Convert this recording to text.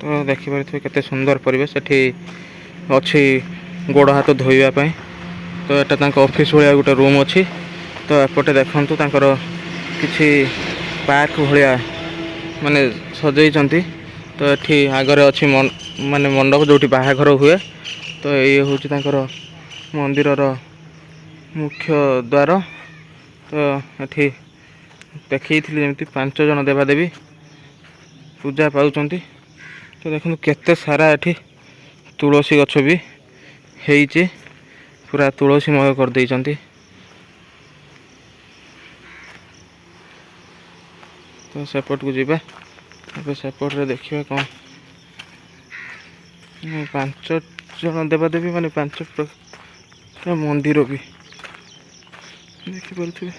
तो देखिपे केते सुंदर परिवेश एठी अच्छी गोड़ हाथ धोइबा पई। तो एटा तांको ऑफिस भलिया गोटे रूम अच्छी। तो एपटे देखंतु तांकर किछि पार्क भलिया माने सजैचंती। तो एठी आगरे अच्छी माने मंडप जोटी बाहाघर हुए। तो ये हूँ तांकर मंदिरर मुख्य द्वार। तो एठी देखी जमी 5 जन देवादेवी पूजा पाउचंती। तो देखो केते सारा एठी तुलसी गछ भी हेइचे पूरा तुलसीमय कर देइचंती। तो सेपट को जीवा सेपट रे देखिए कौन 5 जन देवादेवी माने 5 प्रकार मंदिर भी देखी पारे।